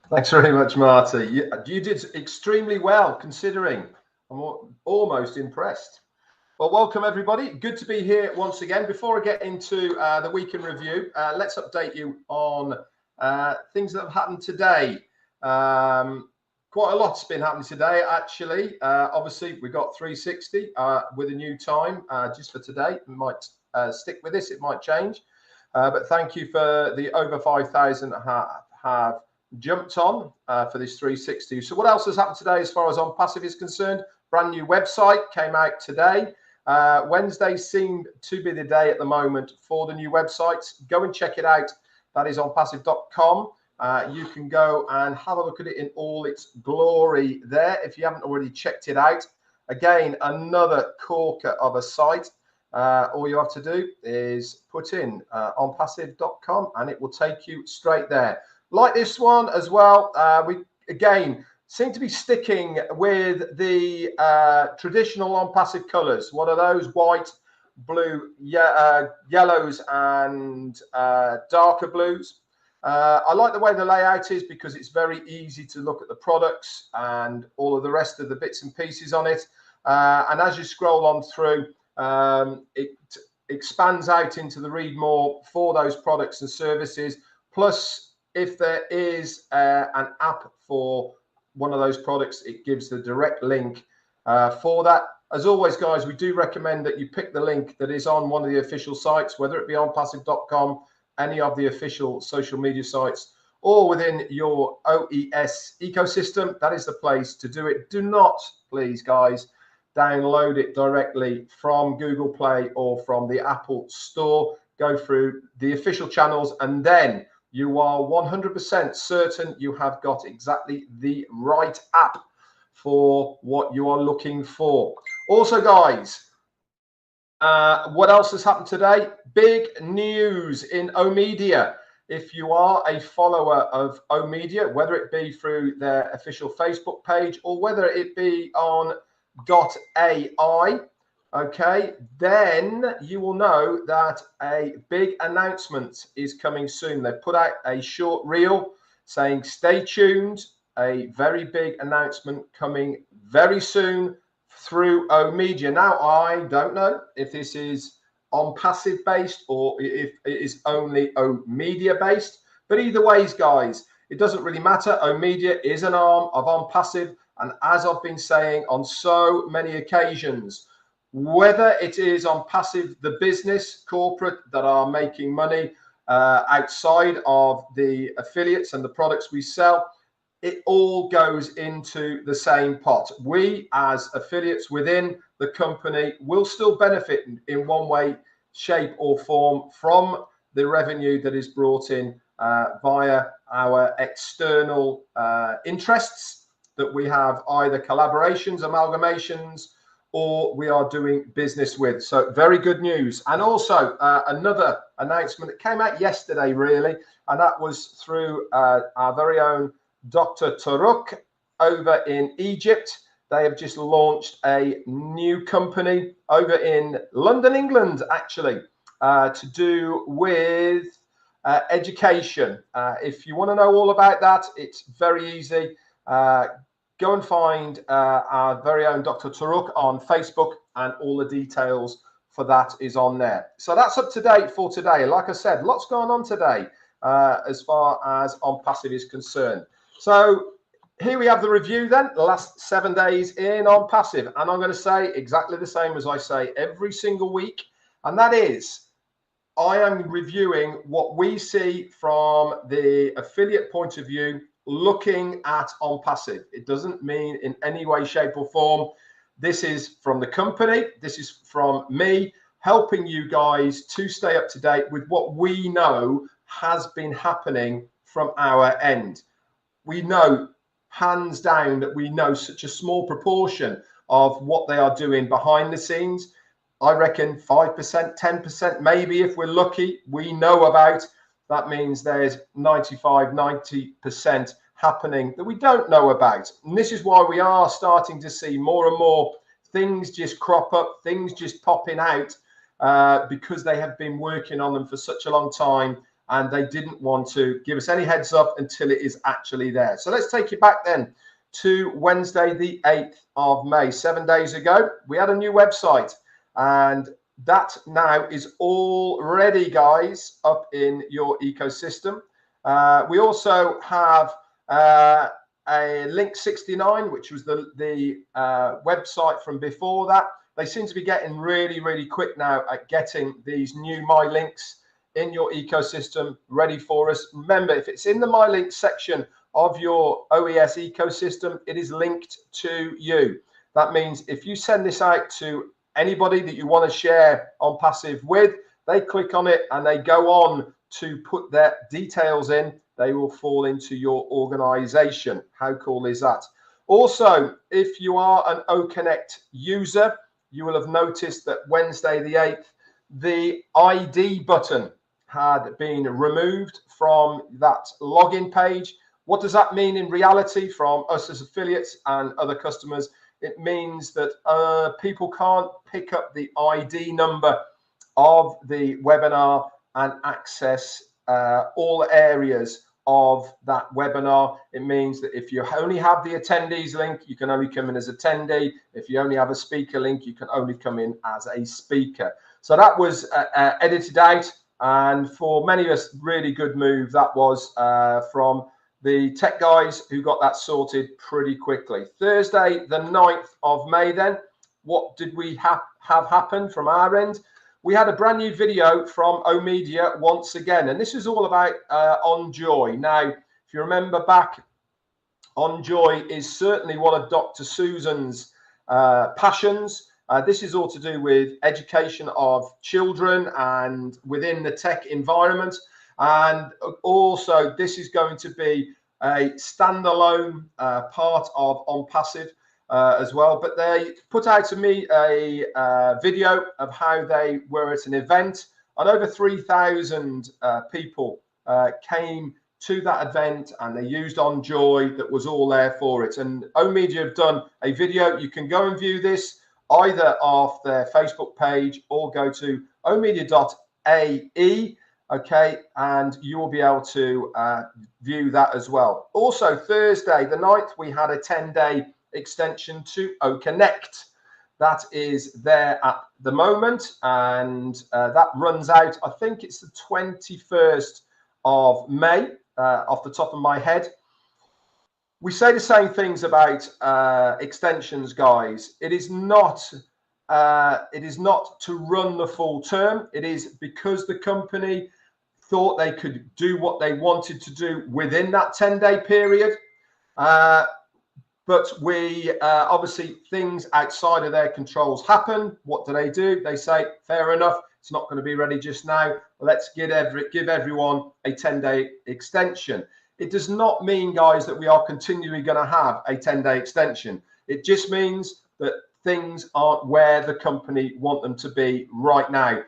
Thanks very much, Marty. You did extremely well, considering. I'm almost impressed. Well, welcome everybody. Good to be here once again. Before I get into the week in review, let's update you on things that have happened today. Quite a lot's been happening today, actually. Obviously, we got 360 with a new time just for today. We might stick with this. It might change. But thank you for the over 5,000 have jumped on for this 360. So what else has happened today as far as Onpassive is concerned? Brand new website came out today. Wednesday seemed to be the day at the moment for the new websites. Go and check it out. That is onpassive.com. You can go and have a look at it in all its glory there if you haven't already checked it out. Again, another corker of a site. All you have to do is put in onpassive.com and it will take you straight there. Like this one as well, we again seem to be sticking with the traditional Onpassive colors. What are those? White, blue, yellows, and darker blues. I like the way the layout is because it's very easy to look at the products and all of the rest of the bits and pieces on it. And as you scroll on through, it expands out into the read more for those products and services. Plus, if there is an app for one of those products, it gives the direct link for that. As always, guys, we do recommend that you pick the link that is on one of the official sites, whether it be onpassive.com, any of the official social media sites, or within your OES ecosystem. That is the place to do it. Do not, please, guys, download it directly from Google Play or from the Apple Store. Go through the official channels, and then you are 100% certain you have got exactly the right app for what you are looking for. Also, guys, what else has happened today? Big news in Omedia. If you are a follower of Omedia, whether it be through their official Facebook page or whether it be on .ai, okay, then you will know that a big announcement is coming soon. They've put out a short reel saying stay tuned, a very big announcement coming very soon through Omedia. Now, I don't know if this is Onpassive based or if it is only Omedia based, but either ways, guys, it doesn't really matter. Omedia is an arm of Onpassive, and as I've been saying on so many occasions, whether it is Onpassive, the business, corporate that are making money outside of the affiliates and the products we sell, it all goes into the same pot. We as affiliates within the company will still benefit in one way, shape or form from the revenue that is brought in via our external interests that we have, either collaborations, amalgamations, or we are doing business with. So very good news. And also another announcement that came out yesterday, really, and that was through our very own Dr. Taruk over in Egypt. They have just launched a new company over in London, England, actually, to do with education. If you want to know all about that, it's very easy. Go and find our very own Dr. Taruk on Facebook, and all the details for that is on there. So that's up to date for today. Like I said, lots going on today as far as Onpassive is concerned. So here we have the review then, the last 7 days in Onpassive. And I'm going to say exactly the same as I say every single week. And that is, I am reviewing what we see from the affiliate point of view, looking at Onpassive. It doesn't mean in any way, shape or form. This is from the company. This is from me, helping you guys to stay up to date with what we know has been happening from our end. We know, hands down, that we know such a small proportion of what they are doing behind the scenes. I reckon 5%, 10%, maybe if we're lucky, we know about. That means there's 95, 90% happening that we don't know about. And this is why we are starting to see more and more things just crop up, things just popping out because they have been working on them for such a long time and they didn't want to give us any heads up until it is actually there. So let's take you back then to Wednesday, the 8th of May. 7 days ago, we had a new website, and that now is already, guys, up in your ecosystem. We also have a link 69, which was the website from before that. They seem to be getting really quick now at getting these new My Links in your ecosystem ready for us. Remember, if it's in the My Links section of your OES ecosystem, it is linked to you. That means if you send this out to anybody that you want to share Onpassive with, they click on it and they go on to put their details in, they will fall into your organization. How cool is that? Also, if you are an OConnect user, you will have noticed that Wednesday the 8th, the ID button had been removed from that login page. What does that mean in reality from us as affiliates and other customers? It means that people can't pick up the ID number of the webinar and access all areas of that webinar. It means that if you only have the attendees link, you can only come in as attendee. If you only have a speaker link, you can only come in as a speaker. So that was edited out, and for many of us, really good move that was from the tech guys who got that sorted pretty quickly. Thursday, the 9th of May then, what did we have happen from our end? We had a brand new video from Omedia once again, and this is all about OnJoy. Now, if you remember back, OnJoy is certainly one of Dr. Susan's passions. This is all to do with education of children and within the tech environment. And also, this is going to be a standalone part of Onpassive as well. But they put out to me a video of how they were at an event, and over 3,000 people came to that event, and they used OnJoy. That was all there for it. And Omedia have done a video. You can go and view this either off their Facebook page or go to omedia.ae. Okay, and you will be able to view that as well. Also, Thursday the 9th, we had a 10-day extension to OConnect. That is there at the moment, and that runs out, I think it's the 21st of May, off the top of my head. We say the same things about extensions, guys. It is not to run the full term. It is because the company thought they could do what they wanted to do within that 10-day period. But we obviously, things outside of their controls happen. What do? They say, fair enough, it's not going to be ready just now. Let's give everyone a 10-day extension. It does not mean, guys, that we are continually going to have a 10-day extension. It just means that things aren't where the company want them to be right now.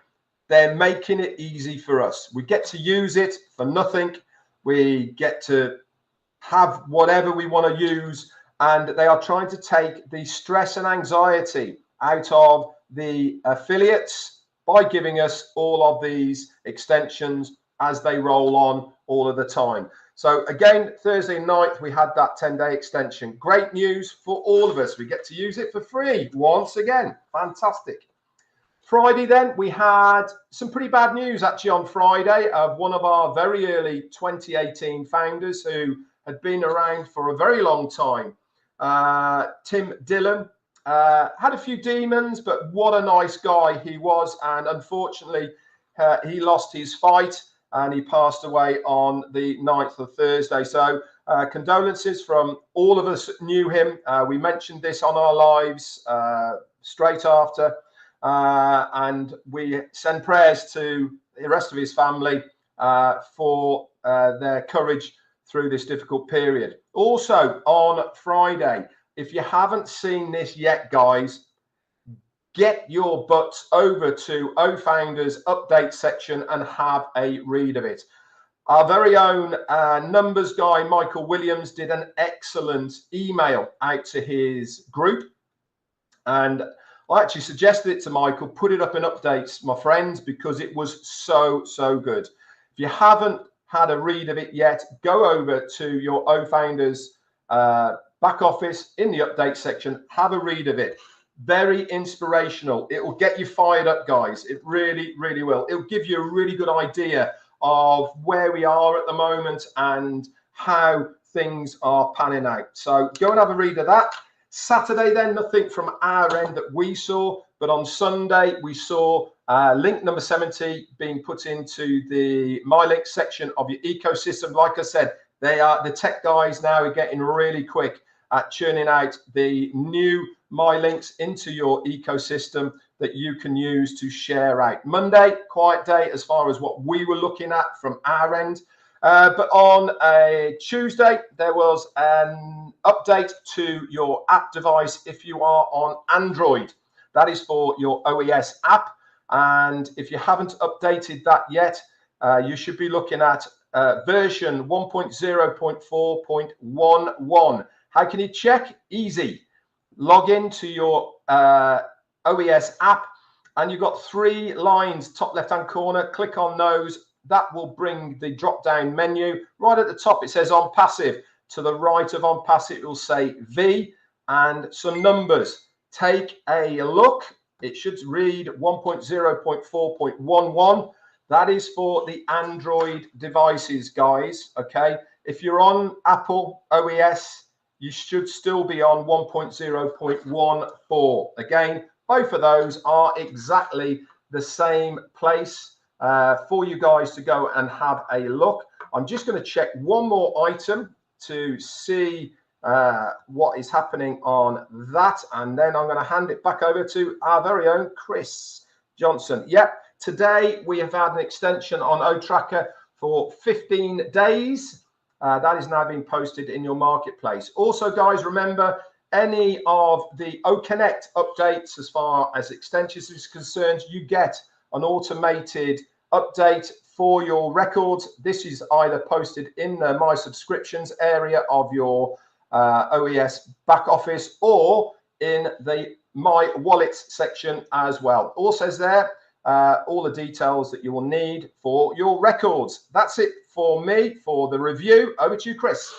They're making it easy for us. We get to use it for nothing. We get to have whatever we want to use, and they are trying to take the stress and anxiety out of the affiliates by giving us all of these extensions as they roll on all of the time. So again, Thursday 9th, we had that 10-day extension. Great news for all of us. We get to use it for free once again. Fantastic. Friday then, we had some pretty bad news actually on Friday of one of our very early 2018 founders who had been around for a very long time. Tim Dillon had a few demons, but what a nice guy he was. And unfortunately, he lost his fight and he passed away on the 9th of Thursday. So condolences from all of us who knew him. We mentioned this on our lives straight after. And we send prayers to the rest of his family for their courage through this difficult period. Also on Friday, if you haven't seen this yet, guys, get your butts over to OFounders update section and have a read of it. Our very own numbers guy, Michael Williams, did an excellent email out to his group, and I actually suggested it to Michael, put it up in updates, my friends, because it was so good. If If you haven't had a read of it yet, go over to your OFounders back office in the update section, have a read of it. Very inspirational. It will get you fired up, guys. It really, really will. It'll give you a really good idea of where we are at the moment and how things are panning out. So go and have a read of that. Saturday, then, nothing from our end that we saw, but on Sunday we saw link number 70 being put into the My Link section of your ecosystem. Like I said, the tech guys now are getting really quick at churning out the new My Links into your ecosystem that you can use to share out. Monday, quiet day as far as what we were looking at from our end. But on a Tuesday, there was an update to your app device if you are on Android. That is for your OES app. And if you haven't updated that yet, you should be looking at version 1.0.4.11. How can you check? Easy. Log into your OES app, and you've got 3 lines, top left-hand corner. Click on those. That will bring the drop-down menu. Right at the top, it says Onpassive. To the right of Onpassive, it will say V and some numbers. Take a look. It should read 1.0.4.11. That is for the Android devices, guys. Okay. If you're on Apple OES, you should still be on 1.0.14. Again, both of those are exactly the same place for you guys to go and have a look. I'm just going to check one more item to see what is happening on that, and then I'm going to hand it back over to our very own Chris Johnson. Yep, today we have had an extension on OTracker for 15 days. That is now being posted in your marketplace. Also, guys, remember, any of the OConnect updates as far as extensions is concerned, you get an automated update for your records. This is either posted in the My Subscriptions area of your OES back office or in the My Wallets section as well. All says there, all the details that you will need for your records. That's it for me for the review. Over to you, Chris.